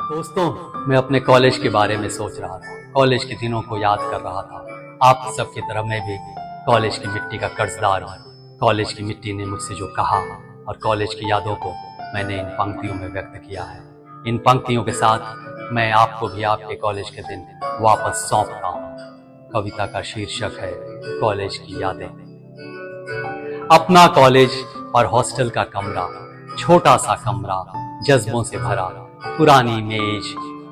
दोस्तों, मैं अपने कॉलेज के बारे में सोच रहा था। कॉलेज के दिनों को याद कर रहा था। आप सबकी तरह मैं भी कॉलेज की मिट्टी का कर्जदार हूँ। कॉलेज की मिट्टी ने मुझसे जो कहा और कॉलेज की यादों को मैंने इन पंक्तियों में व्यक्त किया है। इन पंक्तियों के साथ मैं आपको भी आपके कॉलेज के दिन वापस सौंपता हूँ। कविता का शीर्षक है कॉलेज की यादें। अपना कॉलेज और हॉस्टल का कमरा, छोटा सा कमरा, जज्बों से भरा, पुरानी मेज,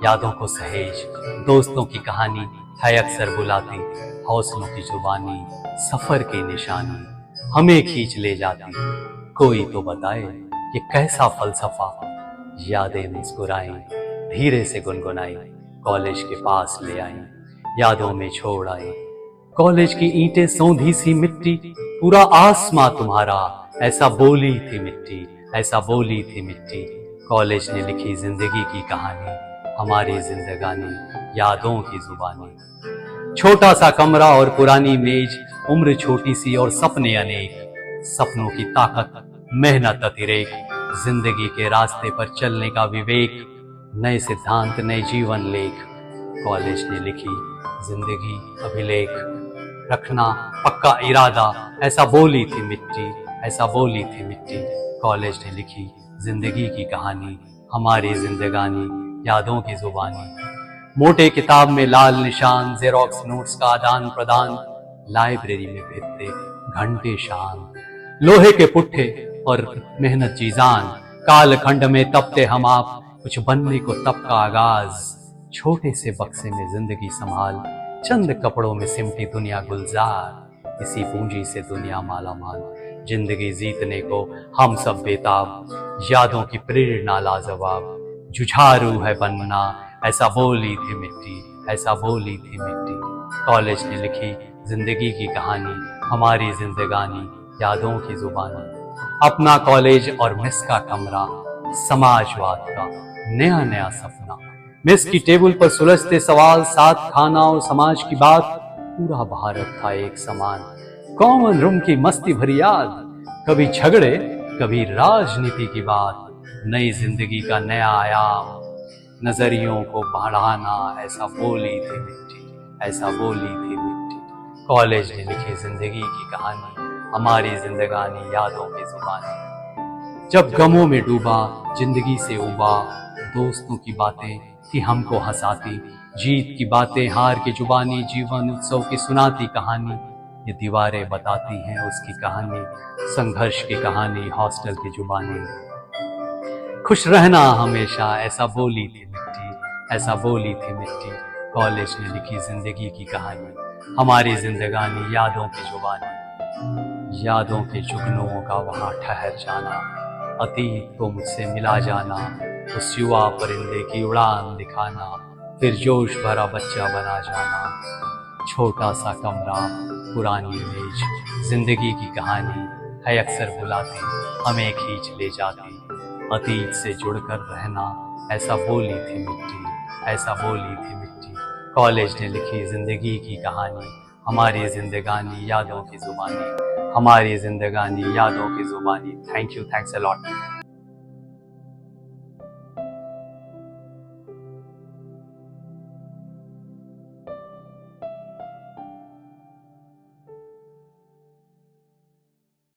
यादों को सहेज, दोस्तों की कहानी है अक्सर बुलाती, हौसलों की जुबानी, सफर की निशानी हमें खींच ले जाती। कोई तो बताए ये कैसा फलसफा, यादें मुस्कुराई, धीरे से गुनगुनाई, कॉलेज के पास ले आई, यादों में छोड़ आई। कॉलेज की ईंटें सौंधी सी मिट्टी, पूरा आसमां तुम्हारा, ऐसा बोली थी मिट्टी, ऐसा बोली थी मिट्टी। कॉलेज ने लिखी जिंदगी की कहानी, हमारी जिंदगानी, यादों की जुबानी। छोटा सा कमरा और पुरानी मेज, उम्र छोटी सी और सपने अनेक, सपनों की ताकत, मेहनत अतिरेक, जिंदगी के रास्ते पर चलने का विवेक, नए सिद्धांत, नए जीवन लेख। कॉलेज ने लिखी जिंदगी अभिलेख, रखना पक्का इरादा, ऐसा बोली थी मिट्टी, ऐसा बोली थी मिट्टी। कॉलेज ने लिखी जिंदगी की कहानी, हमारी जिंदगानी, यादों की जुबानी। मोटे किताब में लाल निशान, जेरोक्स नोट्स का आदान प्रदान, लाइब्रेरी में फिरते घंटे शान, लोहे के पुट्ठे और मेहनत की जान, कालखंड में तपते हम आप, कुछ बनने को तब का आगाज। छोटे से बक्से में जिंदगी संभाल, चंद कपड़ों में सिमटी दुनिया गुलजार, इसी पूंजी से दुनिया माला माल। जिंदगी जीतने को हम सब बेताब, यादों की प्रेरणा लाजवाब, जुझारू है बनना, ऐसा बोली थी मिट्टी, ऐसा बोली थी मिट्टी। कॉलेज ने लिखी जिंदगी की कहानी, हमारी जिंदगानी, यादों की जुबानी। अपना कॉलेज और मेस का कमरा, समाजवाद का नया नया सपना। मेस की टेबल पर सुलझते सवाल, साथ खाना और समाज की बात, पूरा भारत था एक समान। कॉमन रूम की मस्ती भरी याद, कभी झगड़े कभी राजनीति की बात, नई जिंदगी का नया आयाम, नजरियों को बढ़ाना, ऐसा बोली थी मिट्टी, ऐसा बोली थी मिट्टी। कॉलेज ने लिखी जिंदगी की कहानी, हमारी जिंदगानी, यादों की जुबानी। जब गमों में डूबा, जिंदगी से उबा, दोस्तों की बातें थी हमको हंसाती, जीत की बातें, हार की जुबानी, जीवन उत्सव की सुनाती कहानी। ये दीवारें बताती हैं उसकी कहानी, संघर्ष की कहानी, हॉस्टल की जुबानी। खुश रहना हमेशा, ऐसा बोली थी मिट्टी, ऐसा बोली थी मिट्टी। कॉलेज ने लिखी जिंदगी की कहानी, हमारी जिंदगानी, यादों की जुबानी। यादों के जुगनुओं का वहां ठहर जाना, अतीत को मुझसे मिला जाना, उस युवा परिंदे की उड़ान दिखाना, फिर जोश भरा बच्चा बना जाना। छोटा सा कमरा, पुरानी मेज, जिंदगी की कहानी है अक्सर बुलाती, हमें खींच ले जाती। अतीत से जुड़कर रहना, ऐसा बोली थी मिट्टी, ऐसा बोली थी मिट्टी। कॉलेज ने लिखी जिंदगी की कहानी, हमारी जिंदगानी, यादों की जुबानी, हमारी जिंदगानी, यादों की जुबानी। Thank you, thanks a lot.